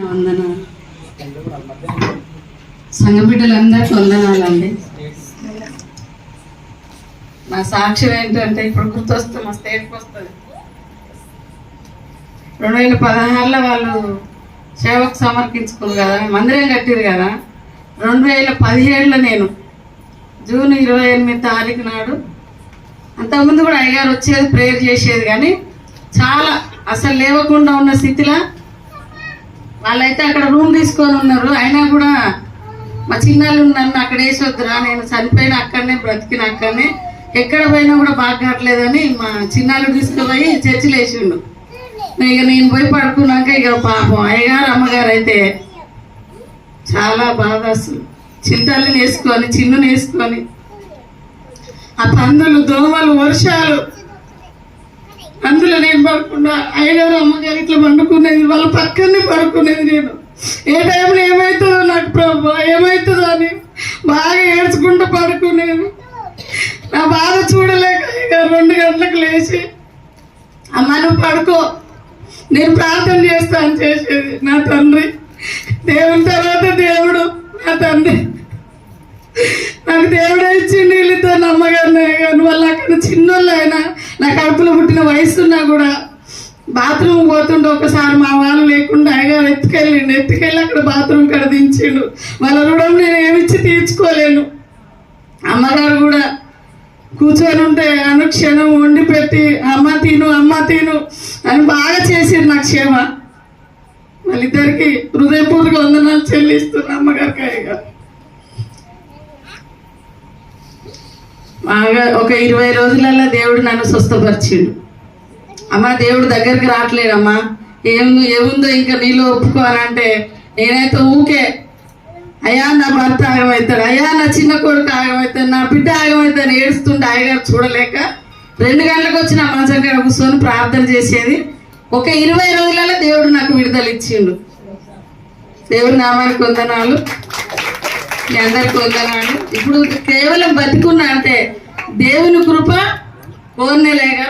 వందనాలు సంఘ బిడ్డలందరికీ వందనాలండి. నా సాక్ష్యం ఏంటంటే ఇప్పుడు గుర్తొస్తే మా స్టేట్కి వస్తుంది. 2016లో వాళ్ళు సేవకు సమర్పించుకున్నారు కదా, మందిరం కట్టిరు కదా. 2017లో నేను జూన్ 28 తారీఖు నాడు, అంతకుముందు కూడా అయ్యగారు వచ్చేది, ప్రేయర్ చేసేది, కానీ చాలా అసలు లేవకుండా ఉన్న స్థితిలో వాళ్ళైతే అక్కడ రూమ్ తీసుకొని ఉన్నారు. అయినా కూడా మా చిన్నాళ్ళు నన్ను అక్కడ వేసొద్దురా, నేను చనిపోయిన అక్కడనే, బ్రతికిన అక్కడనే, ఎక్కడ పోయినా కూడా బాగా కావట్లేదని మా చిన్నాళ్ళు తీసుకుపోయి చర్చిలో వేసిండు. ఇక నేను పోయి పడుకున్నాక ఇక పాపం అయ్యగారు అమ్మగారు అయితే చాలా బాగా అసలు చింతల్ని వేసుకొని, చిన్నుని వేసుకొని, ఆ పందులు, దోమలు, వర్షాలు, అందులో నేను పడుకున్నా. అయ్యగారు అమ్మగారు ఇట్లా పండుకునేది, వాళ్ళ పక్కనే పడుకునేది. నేను ఏ టైంలో ఏమవుతుందో నాకు ప్రభు, ఏమవుతుందో అని బాగా ఏడ్చుకుంటూ పడుకునేది. నా బాధ చూడలేక ఇక 2 గంటలకు లేచి, అమ్మ నువ్వు పడుకో, నేను ప్రార్థన చేస్తా అని చేసేది. నా తండ్రి, దేవుని తర్వాత దేవుడు నా తండ్రి, నాకు దేవుడే ఇచ్చిండు వీళ్ళతో నమ్మగారిని. కానీ వాళ్ళు అక్కడ చిన్నోళ్ళు అయినా, నా కడుపులో పుట్టిన వయసున్నా కూడా బాత్రూమ్ పోతుండే ఒకసారి మా వాళ్ళు లేకుండా అయ్యగారు ఎత్తుకెళ్ళి అక్కడ బాత్రూమ్ కాడ దించిండు. వాళ్ళ రుణం నేను ఏమిచ్చి తీర్చుకోలేను. అమ్మగారు కూడా కూర్చొని ఉంటే అనుక్షణం వండి పెట్టి అమ్మ తిను అని బాగా చేసిండు నాకు క్షేమ. వాళ్ళిద్దరికి హృదయపూర్వక వందనాలు చెల్లిస్తున్నా అమ్మగారికి. అయ్యగారు బాగా ఒక 20 రోజులలో దేవుడు నన్ను స్వస్థపరిచిండు. అమ్మ దేవుడు దగ్గరికి రావట్లేదమ్మా, ఏముందో ఇంకా నీళ్ళు ఒప్పుకోనంటే నేనైతే ఊకే, అయ్యా నా భర్త ఆగమవుతాడు, అయ్యా నా చిన్న కొడుకు ఆగమవుతాడు, నా బిడ్డ ఆగమవుతాడు ఏడుస్తుంటే అయ్యగారు చూడలేక 2 గంటలకు వచ్చి నా మంచం కాడ కూర్చొని ప్రార్థన చేసేది. ఒక 20 రోజులలో దేవుడు నాకు విడుదల ఇచ్చిండు. దేవుడి నామానికి వందనాలు, మీ అందరికి వందనాలు. ఇప్పుడు కేవలం బతికున్నా అంటే దేవుని కృప, కోర్నెలేగా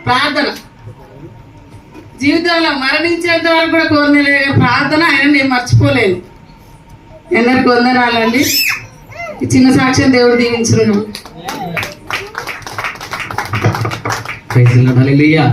ప్రార్థన, జీవితంలో మరణించేంత వరకు కూడా కోర్నెలేగా ప్రార్థన ఆయన నేను మర్చిపోలేను. అందరికి వందనాలండి. ఈ చిన్న సాక్ష్యం దేవుడు దీవించును. హల్లెలూయా.